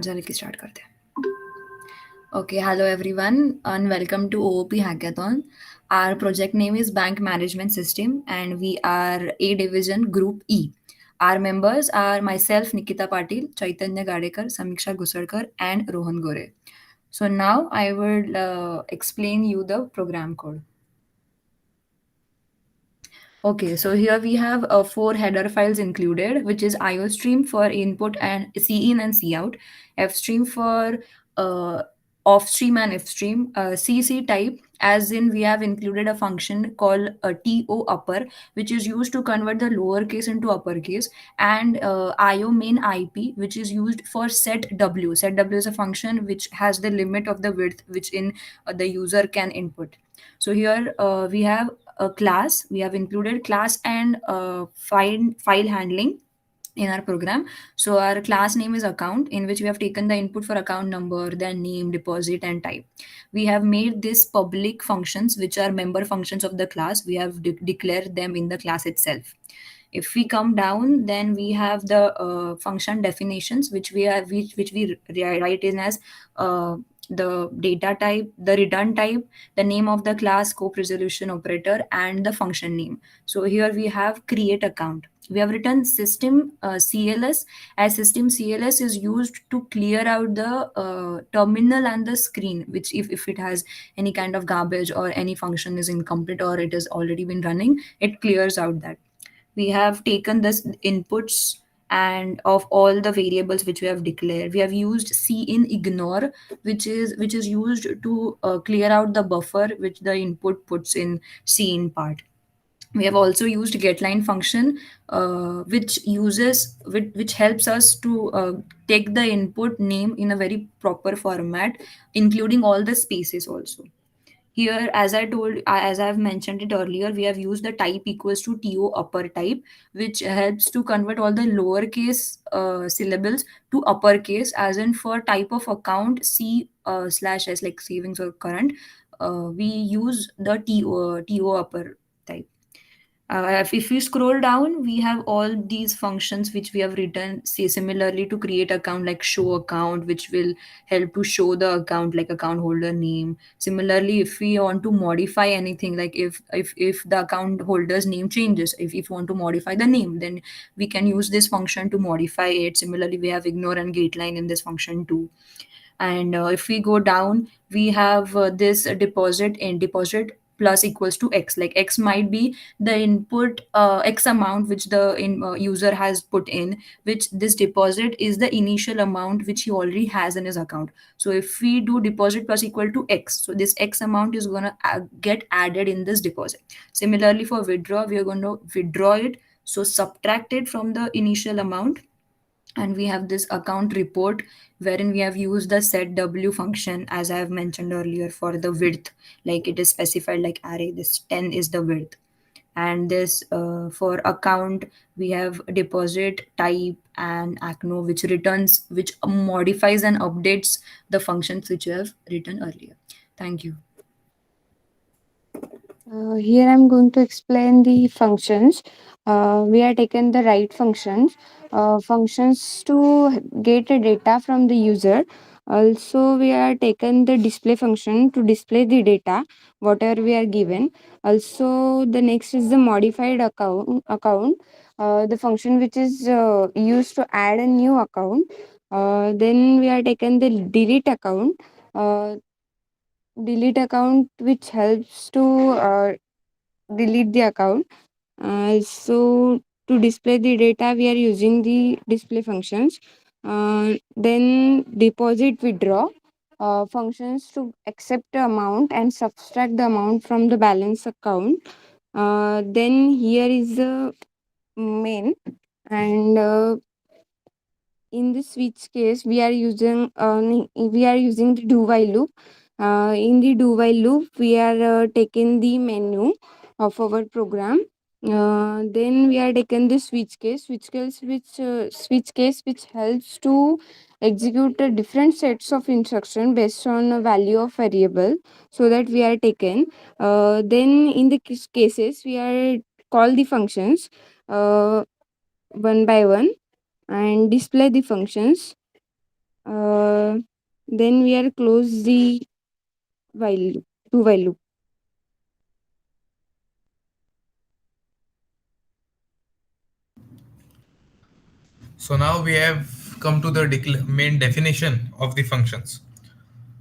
Start झाले की start करते हैं. Okay, hello everyone and welcome to OOP Hackathon. Our project name is Bank Management System and we are A Division Group E. Our members are myself, Nikita Patil, Chaitanya Gadekar, Samiksha Gusarkar and Rohan Gore. So now I will explain you the program code. Okay, so here we have four header files included, which is IOStream for input and C in and C out, FStream for uh, off stream and Fstream, CC type, as in we have included a function called TO upper, which is used to convert the lowercase into uppercase, and IO main IP, which is used for set W. Set W is a function which has the limit of the width which in the user can input. So here we have a class. We have included class and file handling in our program. So our class name is account, in which we have taken the input for account number, then name, deposit, and type. We have made this public functions, which are member functions of the class. We have declared them in the class itself. If we come down, then we have the function definitions, which we write in as the data type, the return type, the name of the class, scope resolution operator, and the function name. So here we have create account. We have written system CLS, as system CLS is used to clear out the terminal and the screen, which if it has any kind of garbage or any function is incomplete or it has already been running, it clears out that. We have taken this inputs and of all the variables which we have declared. We have used C in ignore, which is used to clear out the buffer which the input puts in C in part. We have also used getLine function, which helps us to take the input name in a very proper format, including all the spaces also. Here, as I've mentioned it earlier, we have used the type equals to TO upper type, which helps to convert all the lowercase syllables to uppercase, as in for type of account C slash S, like savings or current. We use the TO upper type. If we scroll down, we have all these functions which we have written, say similarly to create account, like show account, which will help to show the account, like account holder name. Similarly, if we want to modify anything, like if the account holder's name changes, if you want to modify the name, then we can use this function to modify it. Similarly, we have ignore and getLine in this function too. And if we go down, we have this deposit, and deposit plus equals to x, like x might be the input x amount which the user has put in, which this deposit is the initial amount which he already has in his account. So if we do deposit plus equal to x, so this x amount is going to get added in this deposit. Similarly, for withdraw, we are going to withdraw it, so subtract it from the initial amount. And we have this account report, wherein we have used the set w function, as I have mentioned earlier, for the width, like it is specified like array, this 10 is the width. And this for account, we have deposit type and acno, which returns, which modifies and updates the functions which you have written earlier. Thank you. Here I'm going to explain the functions. We are taken the right functions. Functions to get a data from the user. Also, we are taken the display function to display the data, whatever we are given. Also, the next is the modified account. The function which is used to add a new account. Then we are taken the Uh, delete account which helps to delete the account. So to display the data, we are using the display functions. Then deposit withdraw functions to accept the amount and subtract the amount from the balance account. Then here is the main, and in the switch case we are using the do while loop. In the do while loop we are taking the menu of our program. Then we are taken the switch case which helps to execute different sets of instruction based on a value of variable, so that we are taken. Then in the cases we are call the functions one by one and display the functions. Uh, then we are close the while loop, to while loop. So now we have come to the main definition of the functions.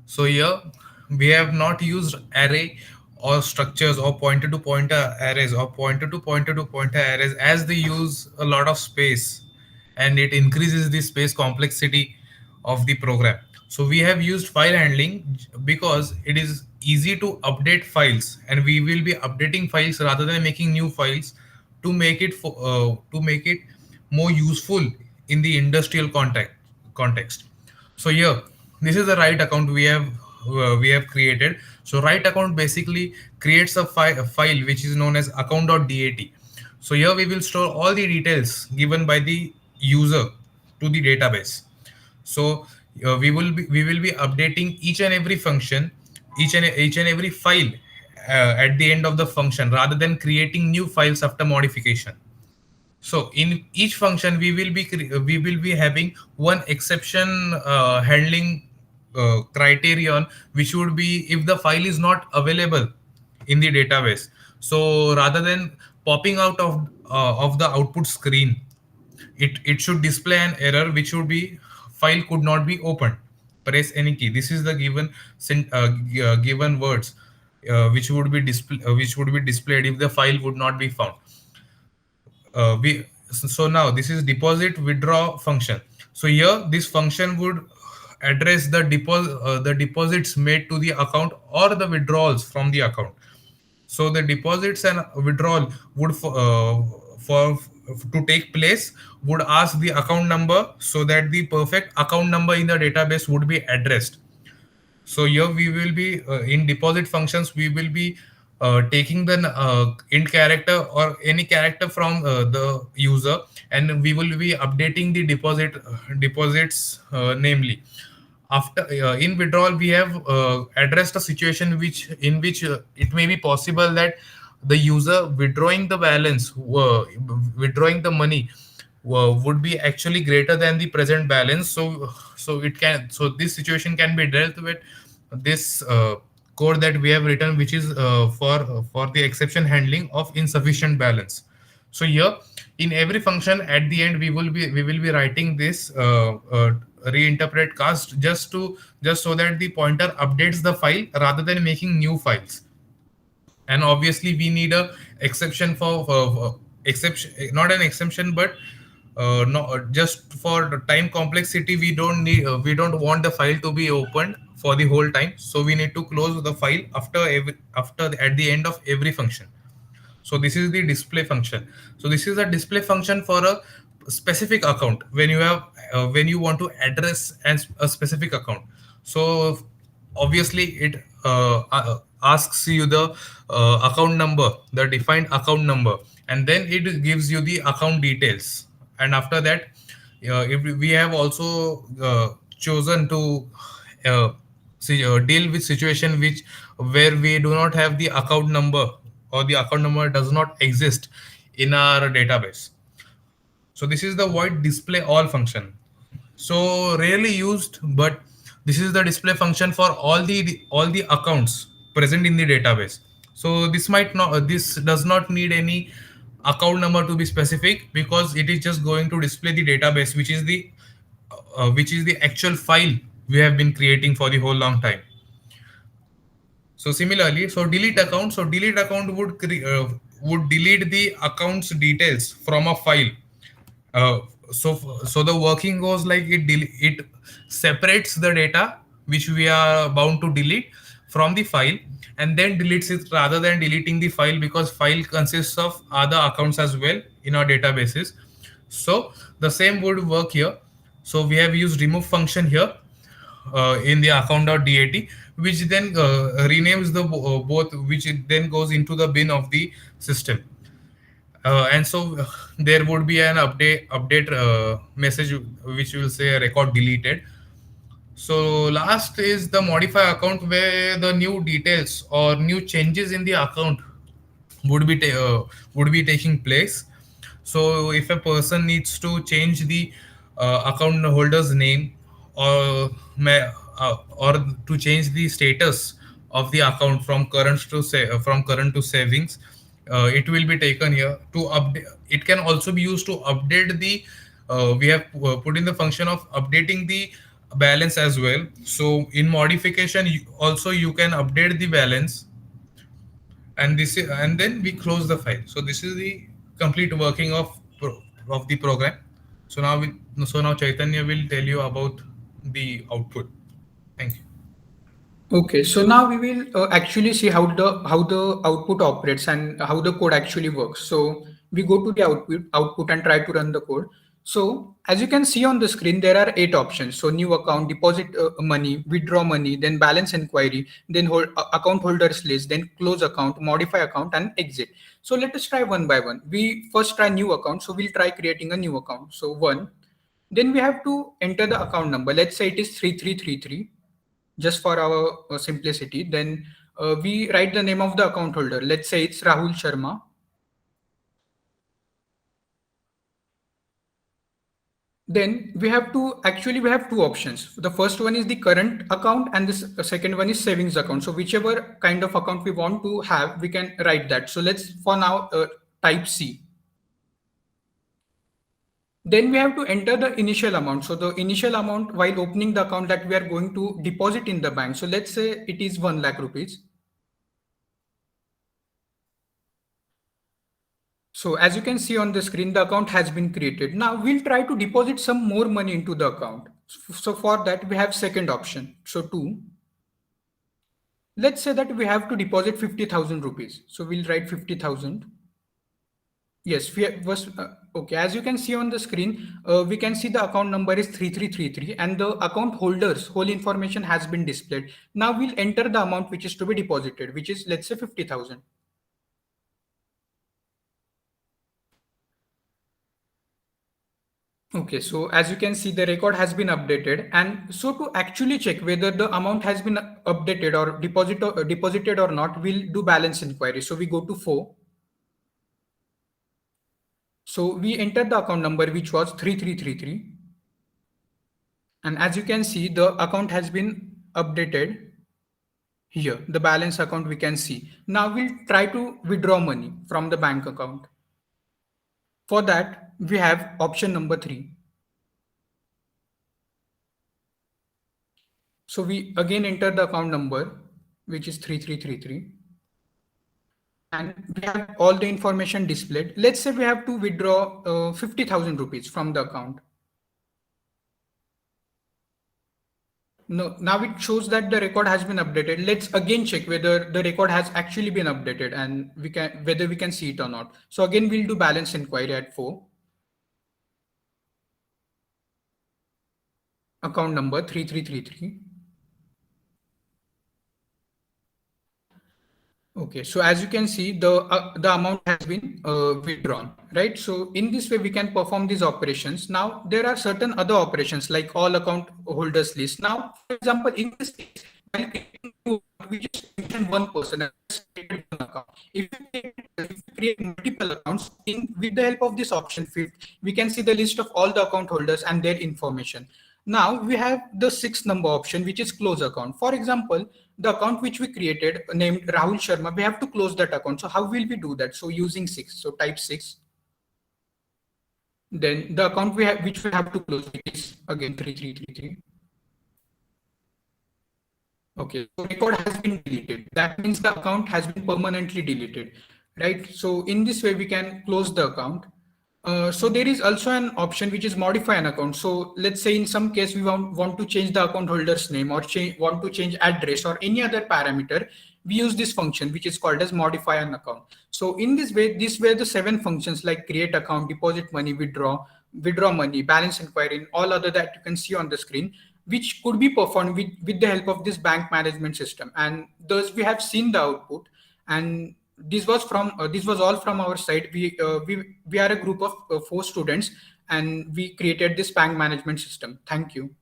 So here we have not used array or structures or pointer to pointer arrays or pointer to pointer arrays, as they use a lot of space and it increases the space complexity of the program. So we have used file handling because it is easy to update files, and we will be updating files rather than making new files to make it to make it more useful in the industrial context. So here, this is the write account we have created. So write account basically creates a file which is known as account.dat. So here we will store all the details given by the user to the database. So we will be updating each and every function, each and every file at the end of the function, rather than creating new files after modification. So in each function, we will be having one exception handling criterion, which would be if the file is not available in the database. So rather than popping out of the output screen, it should display an error which would be file could not be opened. Press any key. This is the given words which would be displayed if the file would not be found. We So now this is deposit withdraw function. So here this function would address the deposits made to the account or the withdrawals from the account. So the deposits and withdrawal would for to take place would ask the account number, so that the perfect account number in the database would be addressed. So here we will be in deposit functions, we will be taking the int character or any character from the user, and we will be updating the deposits, namely. After in withdrawal, we have addressed a situation which it may be possible that the user withdrawing the balance, withdrawing the money, would be actually greater than the present balance. So this situation can be dealt with this code that we have written, which is for the exception handling of insufficient balance. So here in every function at the end, we will be writing this reinterpret cast, just so that the pointer updates the file rather than making new files. And obviously we need a exception for exception, not an exception, but no, just for the time complexity, we don't want the file to be opened for the whole time, so we need to close the file at the end of every function. So this is the display function. So this is a display function for a specific account when you want to address a specific account. So obviously it asks you the account number, the defined account number, and then it gives you the account details. And after that, if we have also chosen to deal with situation which where we do not have the account number, or the account number does not exist in our database. So this is the void display all function. So rarely used, but this is the display function for all the accounts present in the database. So this does not need any account number to be specific, because it is just going to display the database, which is the actual file we have been creating for the whole long time. So similarly, so delete account would delete the account's details from a file. Uh, so the working goes like it separates the data which we are bound to delete from the file, and then deletes it rather than deleting the file, because file consists of other accounts as well in our databases. So the same would work here. So we have used remove function here in the account.dat, which then renames both, which it then goes into the bin of the system. And so there would be an update message which will say record deleted. So last is the modify account, where the new details or new changes in the account would be taking place. So if a person needs to change the account holder's name, or or to change the status of the account from current to say from current to savings. It will be taken here to update. It can also be used to update the we have put in the function of updating the balance as well. So in modification also you can update the balance, and this is, and then we close the file. So this is the complete working of of the program. So now so now Chaitanya will tell you about the output. Thank you. Okay, so now we will actually see how the output operates and how the code actually works. So we go to the output and try to run the code. So as you can see on the screen, there are 8 options. So new account, deposit money, withdraw money, then balance inquiry, then account holders list, then close account, modify account, and exit. So let us try one by one. We first try new account. So we'll try creating a new account. So one, then we have to enter the account number. Let's say it is 3333, just for our simplicity. Then we write the name of the account holder. Let's say it's Rahul Sharma. Then we have we have 2 options. The first one is the current account and the second one is savings account. So whichever kind of account we want to have, we can write that. So let's for now type C. Then we have to enter the initial amount. So the initial amount while opening the account that we are going to deposit in the bank. So let's say it is 1 lakh rupees. So as you can see on the screen, the account has been created. Now we'll try to deposit some more money into the account. So for that, we have second option. So 2, let's say that we have to deposit 50,000 rupees. So we'll write 50,000. Yes, okay. As you can see on the screen, we can see the account number is 3333 and the account holders whole information has been displayed. Now we'll enter the amount which is to be deposited, which is, let's say, 50,000. Okay, so as you can see, the record has been updated. And so to actually check whether the amount has been updated or deposited or not, we'll do balance inquiry. So we go to 4. So we enter the account number, which was 3333. And as you can see, the account has been updated here. The balance account we can see. Now we'll try to withdraw money from the bank account. For that, we have option number 3. So we again enter the account number, which is 3333. And we have all the information displayed. Let's say we have to withdraw 50,000 rupees from the account. No, now it shows that the record has been updated. Let's again check whether the record has actually been updated and whether we can see it or not. So again, we'll do balance inquiry at 4. Account number 3333. Okay, so as you can see, the amount has been withdrawn, right? So in this way, we can perform these operations. Now, there are certain other operations like all account holders list. Now, for example, in this case, when we just mention one person and just create one account. If we create multiple accounts, with the help of this option field, we can see the list of all the account holders and their information. Now we have the 6th number option, which is close account. For example, the account which we created named Rahul Sharma, we have to close that account. So how will we do that? So using 6. So type 6. Then the account which we have to close, which is again 3333. Okay, so record has been deleted. That means the account has been permanently deleted, right? So in this way, we can close the account. So there is also an option which is modify an account. So let's say in some case we want to change the account holder's name or want to change address or any other parameter. We use this function which is called as modify an account. So in this way, these were the 7 functions like create account, deposit money, withdraw money, balance inquiry, and all other that you can see on the screen, which could be performed with the help of this bank management system. And thus we have seen the output. And this was all from our side. We are a group of 4 students and we created this bank management system. Thank you.